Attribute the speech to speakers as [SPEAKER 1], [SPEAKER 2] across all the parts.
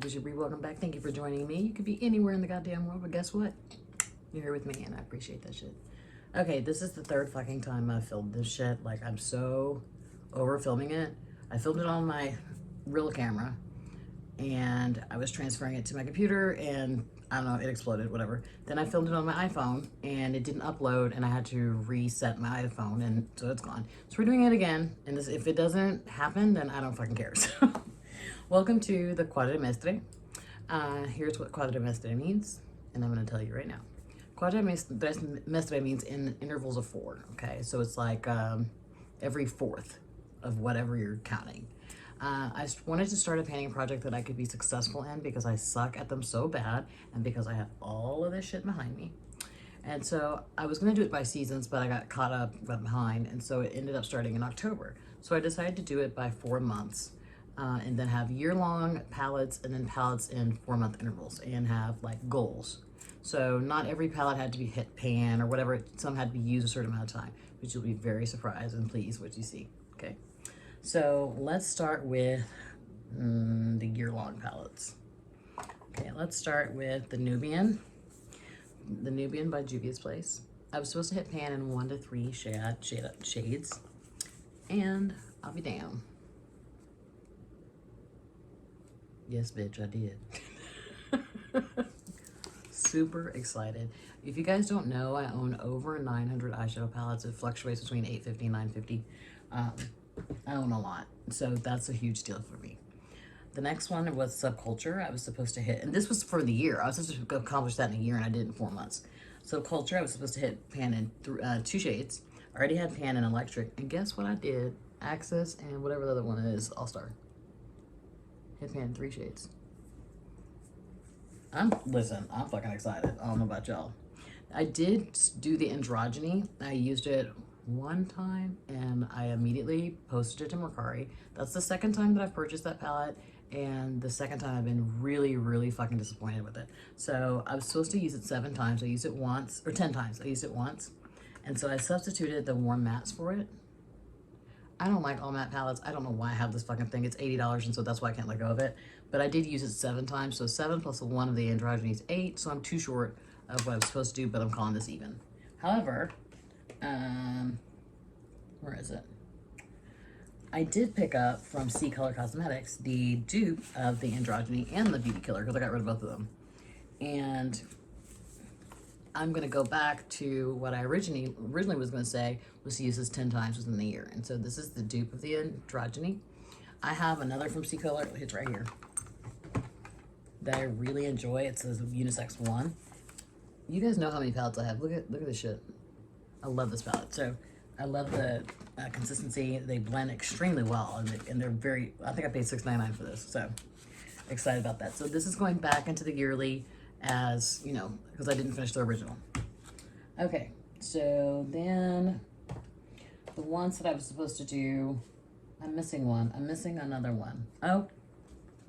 [SPEAKER 1] Bougie Brie. Welcome back. Thank you for joining me. You could be anywhere in the goddamn world, but guess what? You're here with me, and I appreciate that shit. Okay, this is the third fucking time I've filmed this shit. Like, I'm so over filming it. I filmed it on my real camera, and I was transferring it to my computer, and I don't know, it exploded, whatever. Then I filmed it on my iPhone, and it didn't upload, and I had to reset my iPhone, and so it's gone. So we're doing it again, and this, if it doesn't happen, then I don't fucking care. So, welcome to the Quadrimestre. Here's what Quadrimestre means, and I'm going to tell you right now. Quadrimestre means in intervals of 4, okay? So it's like every 4th of whatever you're counting. I wanted to start a painting project that I could be successful in because I suck at them so bad and because I have all of this shit behind me. And so I was going to do it by seasons, but I got caught up behind, and so it ended up starting in October. So I decided to do it by 4 months. And then have year-long palettes and then palettes in 4-month intervals and have like goals. So not every palette had to be hit pan or whatever. Some had to be used a certain amount of time, but you'll be very surprised and pleased what you see, okay? So let's start with the year-long palettes. Okay, let's start with the Nubian. The Nubian by Juvia's Place. I was supposed to hit pan in 1 to 3 shades, and I'll be damned. Yes, bitch, I did. Super excited. If you guys don't know, I own over 900 eyeshadow palettes. It fluctuates between $850 and $950. I own a lot, so that's a huge deal for me. The next one was Subculture. I was supposed to hit, and this was for the year. I was supposed to accomplish that in a year, and I did it in 4 months. Subculture, I was supposed to hit pan in 2 shades. I already had pan and electric, and guess what I did? Access and whatever the other one is, All-Star. Hit pan in 3 shades. Listen, I'm fucking excited. I don't know about y'all. I did do the androgyny. I used it 1 time and I immediately posted it to MERCARI. That's the 2nd time that I've purchased that palette, and the 2nd time I've been really, really fucking disappointed with it. So I was supposed to use it 7 times. I used it once, or 10 times. I used it once. And so I substituted the warm mattes for it. I don't like all matte palettes. I don't know why I have this fucking thing. It's $80, and so that's why I can't let go of it. But I did use it 7 times, so 7 plus 1 of the androgyny is 8, so I'm too short of what I was supposed to do, but I'm calling this even. However, where is it? I did pick up from C Color Cosmetics the dupe of the androgyny and the beauty killer, because I got rid of both of them. And I'm gonna go back to what I originally was gonna say was to use this 10 times within the year. And so this is the dupe of the androgyny. I have another from C Color, it's right here, that I really enjoy. It's a unisex one. You guys know how many palettes I have. Look at this shit. I love this palette. So I love the consistency. They blend extremely well, and they're very, I think I paid $6.99 for this. So excited about that. So this is going back into the yearly, as you know, because I didn't finish the original. Okay, so then the ones that I was supposed to do, I'm missing one. I'm missing another one. Oh,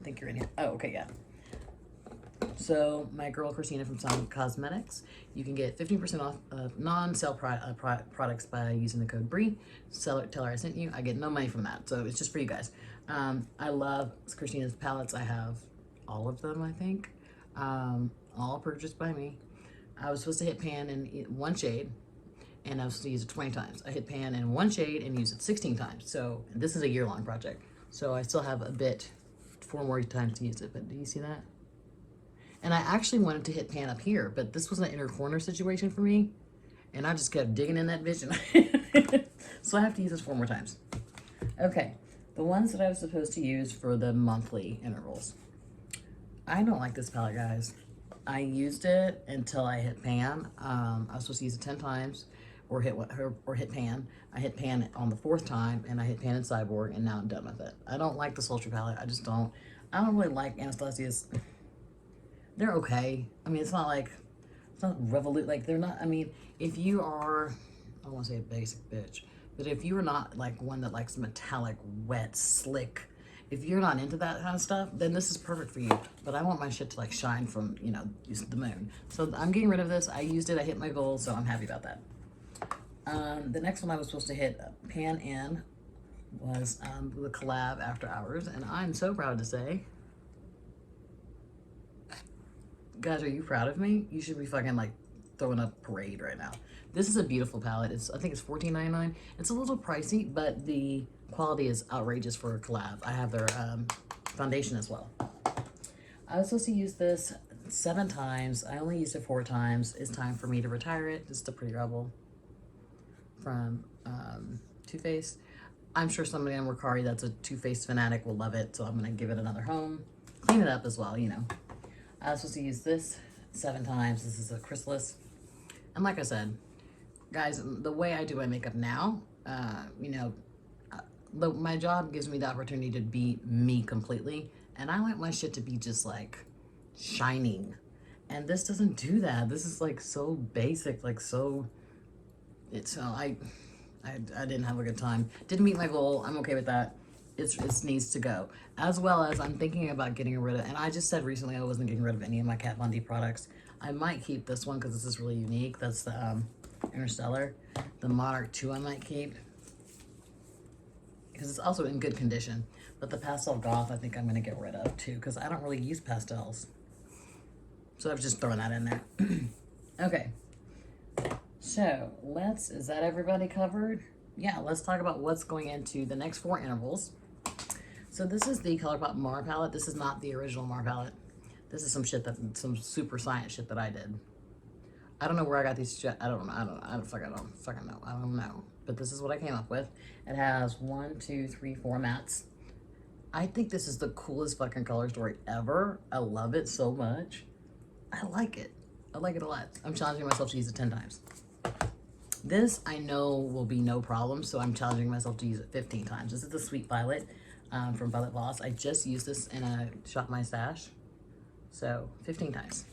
[SPEAKER 1] I think you're in here. Oh, okay, yeah. So my girl Christina from Sun Cosmetics, you can get 15% off non-sale products by using the code Brie. Tell her I sent you. I get no money from that, so it's just for you guys. I love Christina's palettes. I have all of them, I think. All purchased by me. I was supposed to hit pan in 1 shade, and I was supposed to use it 20 times. I hit pan in 1 shade and used it 16 times. So this is a year-long project. So I still have a bit, 4 more times to use it, but do you see that? And I actually wanted to hit pan up here, but this was an inner corner situation for me, and I just kept digging in that vision. So I have to use this 4 more times. Okay, the ones that I was supposed to use for the monthly intervals. I don't like this palette, guys. I used it until I hit pan. I was supposed to use it 10 times or hit pan. I hit pan on the 4th time, and I hit pan in Cyborg, and now I'm done with it. I don't like the Sultry palette. I don't really like Anastasia's. They're okay. I mean, it's not revolute, like they're not, I mean, if you are, I don't want to say a basic bitch, but if you are not like one that likes metallic, wet, slick, if you're not into that kind of stuff, then this is perfect for you. But I want my shit to like shine from, you know, the moon. So I'm getting rid of this. I used it, I hit my goal, so I'm happy about that. The next one I was supposed to hit pan in was the collab After Hours, and I'm so proud to say Guys, are you proud of me? You should be fucking like throwing a parade right now. This is a beautiful palette. I think it's $14.99. It's a little pricey, but the quality is outrageous for a collab. I have their foundation as well. I was supposed to use this 7 times. I only used it 4 times. It's time for me to retire it. Just a pretty rubble from Too Faced. I'm sure somebody on MERCARI that's a Too Faced fanatic will love it, so I'm gonna give it another home. Clean it up as well, you know. I was supposed to use this 7 times. This is a chrysalis. And like I said, guys, the way I do my makeup now, you know, my job gives me the opportunity to be me completely. And I like my shit to be just like shining. And this doesn't do that. This is like so basic, like so, I didn't have a good time. Didn't meet my goal. I'm okay with that. It needs to go. As well as I'm thinking about getting rid of, and I just said recently I wasn't getting rid of any of my Kat Von D products. I might keep this one because this is really unique. That's the Interstellar. The Monarch 2 I might keep because it's also in good condition. But the Pastel Goth I think I'm going to get rid of too because I don't really use pastels. So I've just thrown that in there. Okay. So is that everybody covered? Yeah, let's talk about what's going into the next 4 intervals. So this is the ColourPop Mar palette. This is not the original Mar palette. This is some super science shit that I did. I don't know where I got these shit. I don't fucking know. I don't know. But this is what I came up with. It has 1, 2, 3, 4 mattes. I think this is the coolest fucking color story ever. I love it so much. I like it. I like it a lot. I'm challenging myself to use it 10 times. This I know will be no problem, so I'm challenging myself to use it 15 times. This is the Sweet Violet from Violet Voss. I just used this in a Shop My Stash, so 15 times.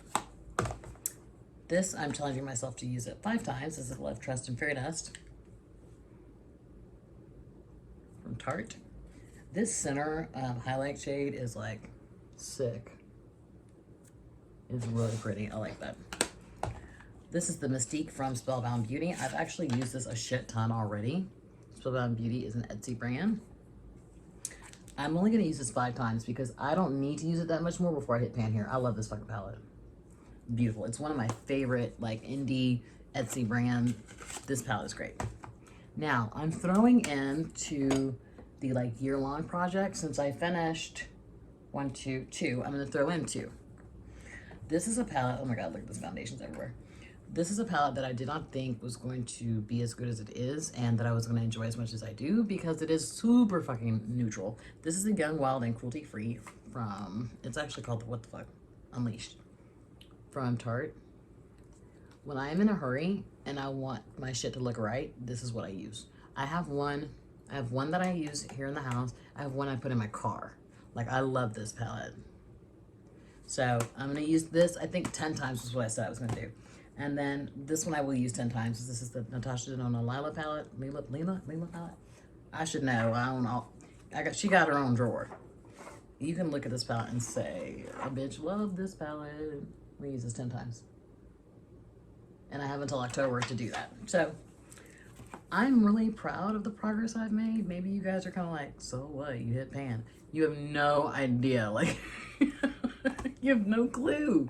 [SPEAKER 1] This I'm challenging myself to use it 5 times. This is Love, Trust, and Fairy Dust from Tarte. This center highlight shade is like sick. It's really pretty. I like that. This is the Mystique from Spellbound Beauty. I've actually used this a shit ton already. Spellbound Beauty is an Etsy brand. I'm only gonna use this 5 times because I don't need to use it that much more before I hit pan here. I love this fucking palette. Beautiful. It's one of my favorite like indie Etsy brand. This palette is great. Now I'm throwing into the like year-long project. Since I finished 1, 2, 2, I'm gonna throw in 2. This is a palette. Oh my god, look at this foundations everywhere. This is a palette that I did not think was going to be as good as it is and that I was going to enjoy as much as I do because it is super fucking neutral. This is a Young, Wild, and Cruelty Free from, it's actually called What the Fuck? Unleashed from Tarte. When I am in a hurry and I want my shit to look right, this is what I use. I have one that I use here in the house. I have one I put in my car. Like, I love this palette. So I'm going to use this, I think 10 times was what I said I was going to do. And then this one I will use 10 times. This is the Natasha Denona Lila palette. Lila palette? I should know. I don't know. She got her own drawer. You can look at this palette and say, a bitch love this palette. We use this 10 times. And I have until October to do that. So I'm really proud of the progress I've made. Maybe you guys are kind of like, so what? You hit pan. You have no idea. Like, you have no clue.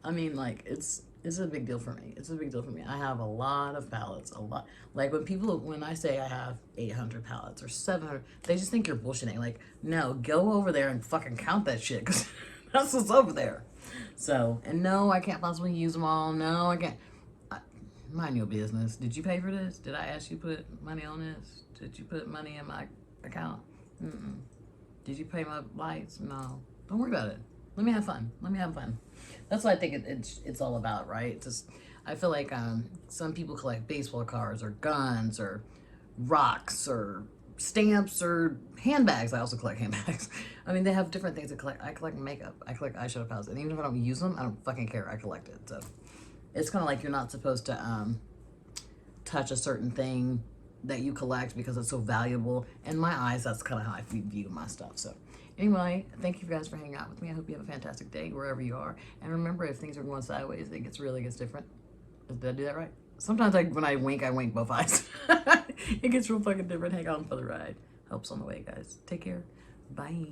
[SPEAKER 1] I mean, like, it's a big deal for me. It's a big deal for me. I have a lot of palettes, a lot. Like when I say I have 800 palettes or 700, they just think you're bullshitting. Like, no, go over there and fucking count that shit because that's what's over there. So, and no, I can't possibly use them all. No, I can't. Mind your business. Did you pay for this? Did I ask you to put money on this? Did you put money in my account? Mm-mm. Did you pay my lights? No. Don't worry about it. Let me have fun. Let me have fun. That's what I think it's all about, right? Just I feel like some people collect baseball cards or guns or rocks or stamps or handbags. I also collect handbags. I mean, they have different things to collect. I collect makeup. I collect eyeshadow palettes. And even if I don't use them, I don't fucking care. I collect it. So it's kind of like you're not supposed to touch a certain thing that you collect because it's so valuable. In my eyes, that's kind of how I view my stuff. So anyway, thank you guys for hanging out with me. I hope you have a fantastic day wherever you are. And remember, if things are going sideways, it gets different. Did I do that right? Sometimes when I wink both eyes. It gets real fucking different. Hang on for the ride. Helps on the way, guys. Take care. Bye.